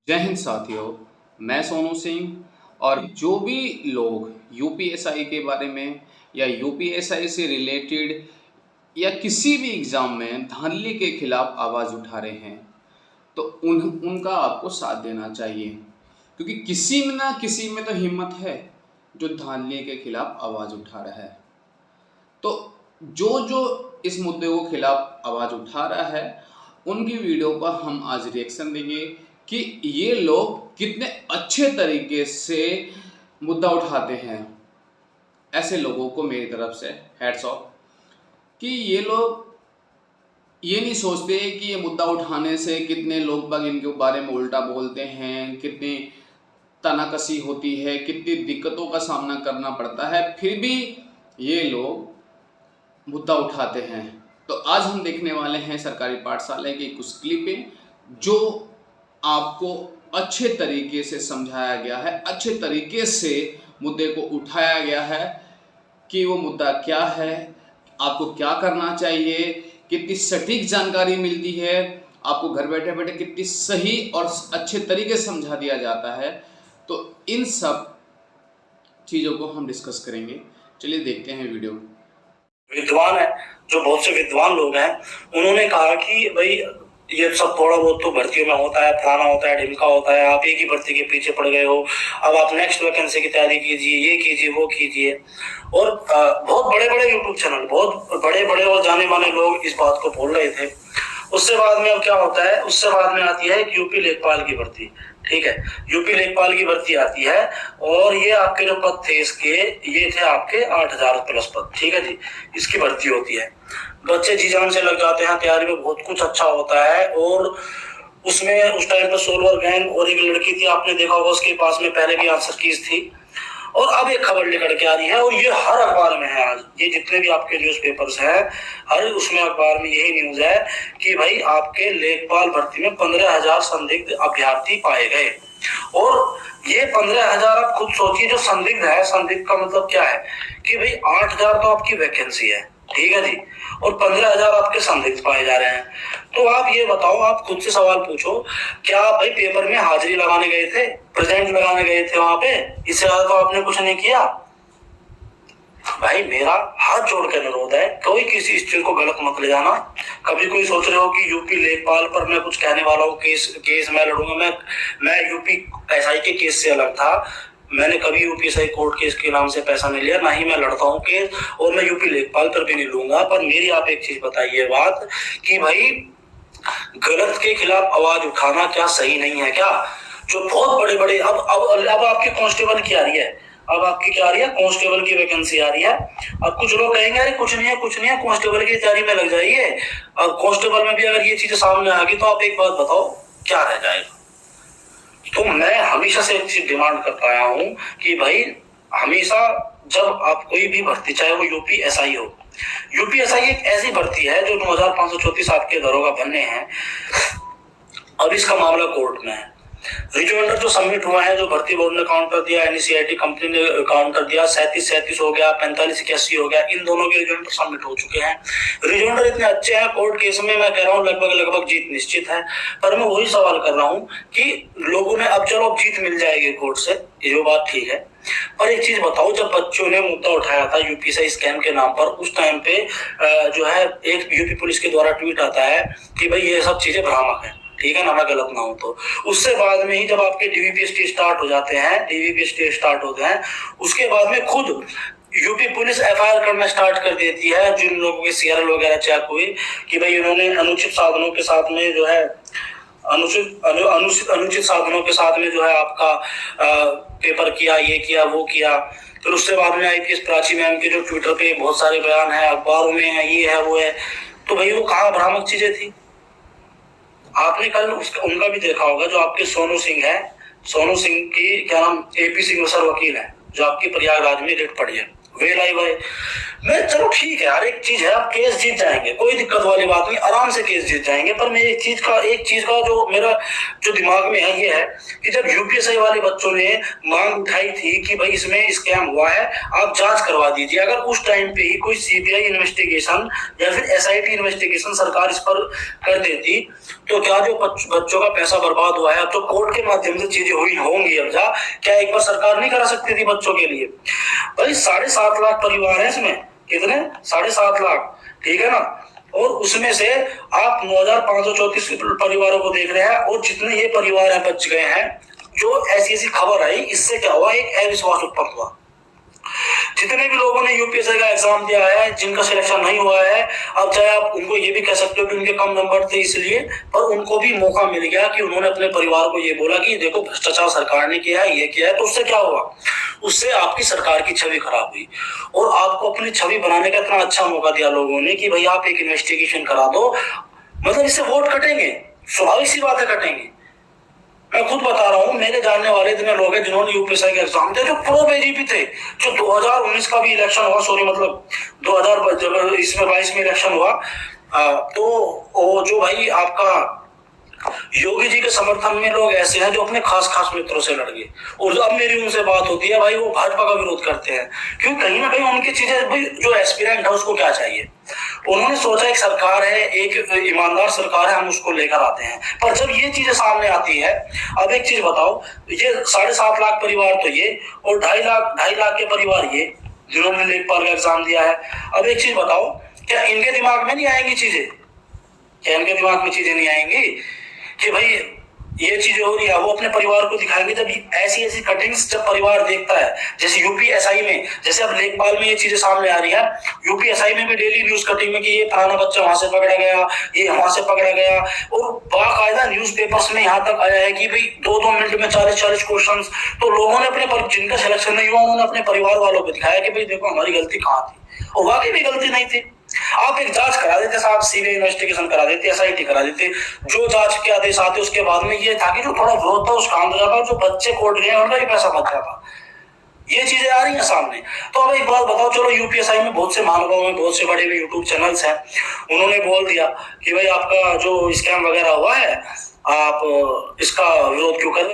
जय हिंद साथियों। मैं सोनू सिंह। और जो भी लोग यूपीएसआई के बारे में या यूपीएसआई से रिलेटेड या किसी भी एग्ज़ाम में धांधली के खिलाफ आवाज़ उठा रहे हैं, तो उनका आपको साथ देना चाहिए, क्योंकि किसी में ना किसी में तो हिम्मत है जो धांधली के खिलाफ आवाज़ उठा रहा है। तो जो जो इस मुद्दे को खिलाफ आवाज़ उठा रहा है, उनकी वीडियो पर हम आज रिएक्शन देंगे कि ये लोग कितने अच्छे तरीके से मुद्दा उठाते हैं। ऐसे लोगों को मेरी तरफ से हैट्स ऑफ कि ये लोग ये नहीं सोचते कि ये मुद्दा उठाने से कितने लोग बाग इनके बारे में उल्टा बोलते हैं, कितनी तनाकसी होती है, कितनी दिक्कतों का सामना करना पड़ता है, फिर भी ये लोग मुद्दा उठाते हैं। तो आज हम देखने वाले हैं सरकारी पाठशाला की कुछ क्लिपें जो आपको अच्छे तरीके से समझाया गया है, अच्छे तरीके से मुद्दे को उठाया गया है कि वो मुद्दा क्या है, आपको क्या करना चाहिए, कितनी सटीक जानकारी मिलती है, आपको घर बैठे बैठे कितनी सही और अच्छे तरीके से समझा दिया जाता है। तो इन सब चीज़ों को हम डिस्कस करेंगे। चलिए देखते हैं वीडियो। विद्वान है, जो बहुत से विद्वान लोग हैं, उन्होंने कहा कि भाई ये सब थोड़ा बहुत तो भर्तियों में होता है, फलाना होता है, ढिमका होता है, आप एक ही भर्ती के पीछे पड़ गए हो, अब आप नेक्स्ट वैकेंसी की तैयारी कीजिए, ये कीजिए, वो कीजिए। और बहुत बड़े बड़े यूट्यूब चैनल, बहुत बड़े बड़े और जाने माने लोग इस बात को बोल रहे थे। उससे बाद में अब क्या होता है, उससे बाद में आती है यूपी लेखपाल की भर्ती। ठीक है, यूपी लेखपाल की भर्ती आती है और ये आपके जो पद थे इसके, ये थे आपके 8,000 प्लस पद। ठीक है जी, इसकी भर्ती होती है। बच्चे जी जान से लग जाते हैं, तैयारी में बहुत कुछ अच्छा होता है। और उसमें उस टाइम पर सोलवर गैंग और एक लड़की थी, आपने देखा होगा, उसके पास में पहले भी आंसर कीज थी। और अब एक खबर निकल के आ रही है और ये हर अखबार में है। आज ये जितने भी आपके न्यूज़पेपर्स हैं, हर उसमें अखबार में यही न्यूज है कि भाई आपके लेखपाल भर्ती में 15,000 संदिग्ध अभ्यर्थी पाए गए। और ये 15,000, आप खुद सोचिए, जो संदिग्ध है, संदिग्ध का मतलब क्या है कि भाई 8,000 तो आपकी वैकेंसी है, ठीक है जी, और 15,000 आपके संदिग्ध पाए जा रहे हैं। तो आप ये बताओ, आप खुद से सवाल पूछो, क्या आप भाई पेपर में हाजिरी लगाने गए थे, प्रेजेंट लगाने गए थे वहां पे? इससे ज्यादा तो आपने कुछ नहीं किया। भाई मेरा हाथ जोड़ के अनुरोध है, कोई किसी इस चीज को गलत मत ले जाना। कभी कोई सोच रहे हो कि यूपी लेखपाल पर मैं कुछ कहने वाला हूँ, केस मैं लड़ूंगा। मैं यूपी एसआई के केस से अलग था। मैंने कभी यूपीएसआई कोर्ट केस के नाम से पैसा नहीं लिया, ना ही मैं लड़ता हूँ केस, और मैं यूपी लेखपाल पर भी नहीं लूंगा। पर मेरी आप एक चीज बताइए बात कि भाई गलत के खिलाफ आवाज उठाना क्या सही नहीं है क्या? जो बहुत बड़े बड़े, अब आपकी कांस्टेबल की आ रही है, अब आपकी क्या आ रही है, कांस्टेबल की वैकेंसी आ रही है। अब कुछ लोग कहेंगे अरे कुछ नहीं है, कुछ नहीं है, कांस्टेबल की तैयारी में लग जाइए। अब कांस्टेबल में भी अगर ये चीजें सामने आ गई तो आप एक बात बताओ, क्या रह जाएगा? तो मैं हमेशा से एक चीज डिमांड करता आया हूं कि भाई हमेशा जब आप कोई भी भर्ती, चाहे वो यूपीएसआई हो, यूपीएसआई एक ऐसी भर्ती है जो 9,534 आपके दरोगा बनने हैं। अब इसका मामला कोर्ट में है। रिजोइंडर जो सबमिट हुआ है, जो भर्ती बोर्ड ने काउंट कर दिया, एनसीईआरटी कंपनी ने काउंट कर दिया, 37 हो गया, 45 हो गया, इन दोनों के रिजोइंडर सबमिट हो चुके हैं। रिजोइंडर इतने अच्छे हैं, कोर्ट केस में मैं कह रहा हूँ लगभग जीत निश्चित है। पर मैं वही सवाल कर रहा हूँ कि लोगों ने, अब चलो अब जीत मिल जाएगी कोर्ट से, ये जो बात ठीक है, पर एक चीज बताओ, जब बच्चों ने मुद्दा उठाया था यूपीएसआई स्कैम के नाम पर, उस टाइम पे जो है एक यूपी पुलिस के द्वारा ट्वीट आता है कि भाई ये सब चीजें भ्रामक है, ठीक है ना, मैं गलत ना हूं तो। उससे बाद में ही जब आपके डीवीपीएसटी स्टार्ट हो जाते हैं, डीवीपीएसटी स्टार्ट होते हैं, उसके बाद में खुद यूपी पुलिस एफआईआर करना स्टार्ट कर देती है जिन लोगों के सीआरएल वगैरह चेक हुई कि भाई उन्होंने अनुचित साधनों के साथ में जो है, अनुचित साधनों के साथ में जो है आपका पेपर किया, ये किया, वो किया। फिर उससे बाद में आईपीएस प्राची मैम के जो ट्विटर पे बहुत सारे बयान है, अखबारों में है, ये है, वो है। तो भाई वो कहाँ भ्रामक चीजें थी? आपने कल उनका भी देखा होगा, जो आपके सोनू सिंह है, सोनू सिंह की क्या नाम, एपी सिंह सर वकील है, जो आपकी प्रयागराज में रेट पड़ी है, वेल आई भाई। मैं चलो ठीक है, हर एक चीज है, आप केस जीत जाएंगे, कोई दिक्कत वाली बात नहीं, आराम से केस जीत जाएंगे। पर मैं एक चीज का जो मेरा जो दिमाग में है ये है कि जब यूपीएससी वाले बच्चों ने मांग उठाई थी कि भाई इसमें स्कैम हुआ है, आप जांच करवा दीजिए, अगर उस टाइम पे ही कोई सीबीआई इन्वेस्टिगेशन या फिर एसआईटी इन्वेस्टिगेशन सरकार इस पर कर देती, तो क्या जो बच्चों का पैसा बर्बाद हुआ है, अब तो कोर्ट के माध्यम से चीजें हुई होंगी, अब जा क्या एक बार सरकार नहीं करा सकती थी बच्चों के लिए? भाई 7.5 लाख परिवार है इसमें, कितने 7.5 लाख, ठीक है ना? और उसमें से आप 9,534 परिवारों को देख रहे हैं, और जितने ये परिवार है बच गए हैं, जो ऐसी खबर आई, इससे क्या हुआ, एक अविश्वास उत्पन्न हुआ। जितने भी लोगों ने यूपीएससी का एग्जाम दिया है, जिनका सिलेक्शन नहीं हुआ है, अब चाहे आप उनको ये भी कह सकते हो कि उनके कम नंबर थे इसलिए, पर उनको भी मौका मिल गया कि उन्होंने अपने परिवार को ये बोला कि देखो भ्रष्टाचार सरकार ने किया है, ये किया है। तो उससे क्या हुआ, उससे आपकी सरकार की छवि खराब हुई, और आपको अपनी छवि बनाने का इतना अच्छा मौका दिया लोगों ने कि भाई आप एक इन्वेस्टिगेशन करा दो, मतलब इससे वोट कटेंगे, स्वाभाविक सी बात है कटेंगे। मैं खुद बता रहा हूँ, मेरे जानने वाले इतने लोग हैं जिन्होंने यूपीएससी के एग्जाम दिए, जो प्रो बीजेपी थे, जो 2019 का भी इलेक्शन हुआ, सॉरी मतलब 2022 में इलेक्शन हुआ, तो वो जो भाई आपका योगी जी के समर्थन में लोग ऐसे हैं जो अपने खास मित्रों से लड़ गए, और अब मेरी उनसे बात होती है, भाई वो भाजपा का विरोध करते हैं, क्योंकि कहीं ना कहीं उनकी चीजें, भाई जो एस्पिरेंट है उसको क्या चाहिए, उन्होंने सोचा एक सरकार है, एक ईमानदार सरकार है, हम उसको लेकर आते हैं। पर जब ये चीजें सामने आती है, अब एक चीज बताओ, ये 7.5 लाख परिवार तो ये, और 2.5 लाख के परिवार ये जिन्होंने लेखपाल का एग्जाम दिया है। अब एक चीज बताओ, क्या इनके दिमाग में नहीं आएंगी चीजें, क्या इनके दिमाग में चीजें नहीं आएंगी कि भाई ये चीजें हो रही है, वो अपने परिवार को दिखाएंगे। जब ऐसी कटिंग्स जब परिवार देखता है, जैसे यूपीएसआई में, जैसे अब लेखपाल में ये चीजें सामने आ रही है, यूपीएसआई में भी डेली न्यूज कटिंग में कि ये फलाना बच्चा वहां से पकड़ा गया, ये वहां से पकड़ा गया, और बाकायदा न्यूज़पेपर्स में यहाँ तक आया है कि भाई 2-2 मिनट में 40-40 क्वेश्चन। तो लोगों ने अपने जिनका सिलेक्शन नहीं हुआ, उन्होंने अपने परिवार वालों को दिखाया कि भाई देखो हमारी गलती कहाँ थी, और वाकई भी गलती नहीं थी। आप एक जांच करा देते साहब, सीबीआई इन्वेस्टिगेशन करा देते, एसआईटी करा देते, जो जांच के आदेश आते उसके बाद में ये था कि जो थोड़ा विरोध था उसका अंत जाता, जो बच्चे कोर्ट गए उनका भी पैसा बच जाता। ये चीजें आ रही हैं सामने। तो अब एक बात बताओ, चलो यूपीएसआई में बहुत से महानुभाव में, बहुत से बड़े यूट्यूब चैनल्स हैं, उन्होंने बोल दिया कि भाई आपका जो स्कैम वगैरह हुआ है, आप इसका विरोध क्यों कर रहे हैं।